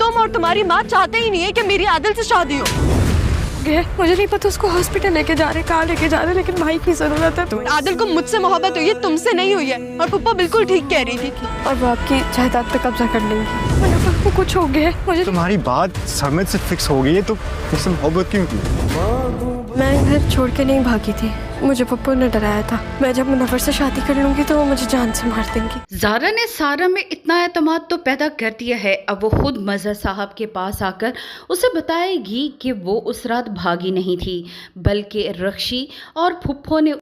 तुम और तुम्हारी माँ चाहते ही नहीं है कि मेरी आदिल से शादी हो। मुझे नहीं पता उसको हॉस्पिटल लेके जा रहे, कहाँ लेके जा रहे, लेकिन भाई की जरूरत है। आदिल को मुझसे मोहब्बत हुई है, तुमसे नहीं हुई है। और पप्पा बिल्कुल ठीक कह रही थी और वो आपकी जायदाद पे कब्जा कर लेंगी। मुनव्वर को कुछ हो गया है। मुझे तुम्हारी बात सरमद से फिक्स हो गई है तो मुझसे मोहब्बत क्यों की? मैं घर छोड़ के नहीं भागी थी, मुझे पप्पू ने डराया था। मैं जब मुनव्वर से शादी कर लूंगी तो वो मुझे जान से मार देंगी। ज़ारा ने सारा में इतना एतमाद तो पैदा कर दिया है, अब वो खुद मज़हर साहब के पास आकर उसे बताएगी कि वो उस रात भागी नहीं थी, बल्कि रक्षी और फुप्पो ने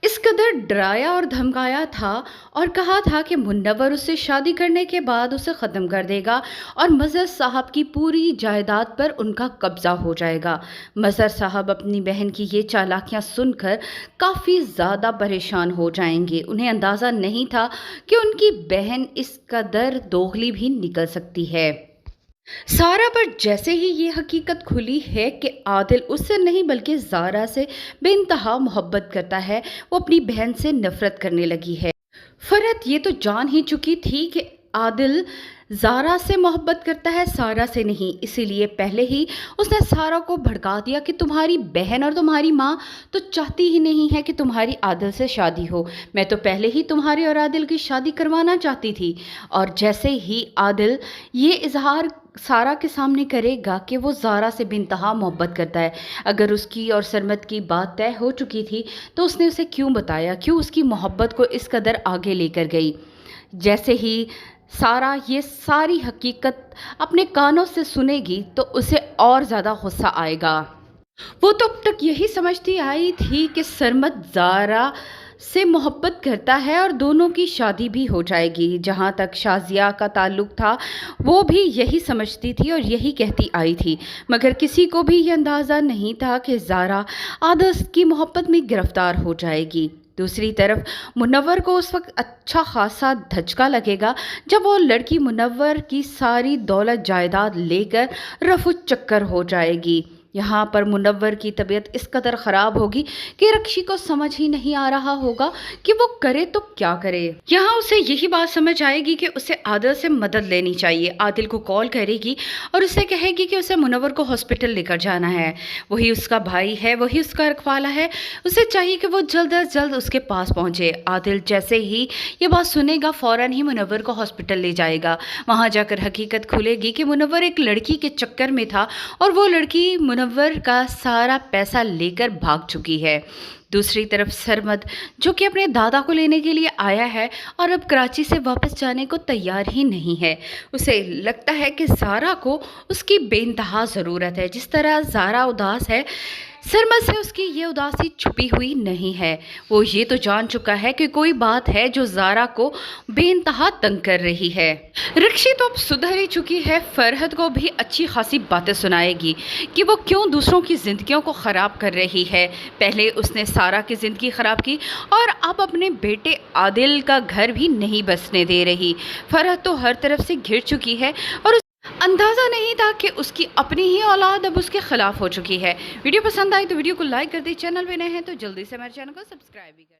इस कदर डराया और धमकाया था और कहा था कि मुनव्वर उससे शादी करने के बाद उसे ख़त्म कर देगा और मज़हर साहब की पूरी जायदाद पर उनका कब्ज़ा हो जाएगा। मज़हर साहब अपनी बहन की ये चालाकियां सुनकर काफ़ी ज़्यादा परेशान हो जाएंगे। उन्हें अंदाज़ा नहीं था कि उनकी बहन इस कदर दोगली भी निकल सकती है। सारा पर जैसे ही ये हकीकत खुली है कि आदिल उससे नहीं बल्कि ज़ारा से बेइंतहा मोहब्बत करता है, वो अपनी बहन से नफरत करने लगी है। फरहत ये तो जान ही चुकी थी कि आदिल ज़ारा से मोहब्बत करता है, सारा से नहीं। इसीलिए पहले ही उसने सारा को भड़का दिया कि तुम्हारी बहन और तुम्हारी माँ तो चाहती ही नहीं है कि तुम्हारी आदिल से शादी हो। मैं तो पहले ही तुम्हारी और आदिल की शादी करवाना चाहती थी। और जैसे ही आदिल ये इजहार सारा के सामने करेगा कि वो ज़ारा से बेइंतहा मोहब्बत करता है, अगर उसकी और सरमद की बात तय हो चुकी थी तो उसने उसे क्यों बताया, क्यों उसकी मोहब्बत को इस कदर आगे लेकर गई। जैसे ही सारा ये सारी हकीकत अपने कानों से सुनेगी तो उसे और ज़्यादा गुस्सा आएगा। वो तो अब तक यही समझती आई थी कि सरमद ज़ारा से मोहब्बत करता है और दोनों की शादी भी हो जाएगी। जहाँ तक शाजिया का ताल्लुक़ था वो भी यही समझती थी और यही कहती आई थी, मगर किसी को भी ये अंदाज़ा नहीं था कि ज़ारा आदिल की मोहब्बत में गिरफ़्तार हो जाएगी। दूसरी तरफ मुनव्वर को उस वक्त अच्छा खासा धचका लगेगा जब वो लड़की मुनव्वर की सारी दौलत जायदाद लेकर रफू चक्कर हो जाएगी। यहाँ पर मुनव्वर की तबीयत इस कदर ख़राब होगी कि रक्षी को समझ ही नहीं आ रहा होगा कि वो करे तो क्या करे। यहाँ उसे यही बात समझ आएगी कि उसे आदिल से मदद लेनी चाहिए। आदिल को कॉल करेगी और उसे कहेगी कि उसे मुनव्वर को हॉस्पिटल लेकर जाना है। वही उसका भाई है, वही उसका रखवाला है, उसे चाहिए कि वो जल्द अज जल्द उसके पास पहुँचे। आदिल जैसे ही ये बात सुनेगा फ़ौरन ही मुनव्वर को हॉस्पिटल ले जाएगा। वहाँ जाकर हकीकत खुलेगी कि मुनव्वर एक लड़की के चक्कर में था और वो लड़की मुनव्वर का सारा पैसा लेकर भाग चुकी है। दूसरी तरफ सरमद जो कि अपने दादा को लेने के लिए आया है और अब कराची से वापस जाने को तैयार ही नहीं है। उसे लगता है कि ज़ारा को उसकी बेइंतहा ज़रूरत है। जिस तरह ज़ारा उदास है, सरमद से उसकी ये उदासी छुपी हुई नहीं है। वो ये तो जान चुका है कि कोई बात है जो ज़ारा को बेइंतहा तंग कर रही है। रक्षी तो अब सुधर ही चुकी है, फरहत को भी अच्छी खासी बातें सुनाएगी कि वो क्यों दूसरों की ज़िंदगियों को ख़राब कर रही है। पहले उसने सारा की ज़िंदगी ख़राब की और अब अपने बेटे आदिल का घर भी नहीं बसने दे रही। फरहत तो हर तरफ से घिर चुकी है और अंदाज़ा नहीं था कि उसकी अपनी ही औलाद अब उसके खिलाफ हो चुकी है। वीडियो पसंद आई तो वीडियो को लाइक कर दी, चैनल पे नए हैं तो जल्दी से हमारे चैनल को सब्सक्राइब भी कर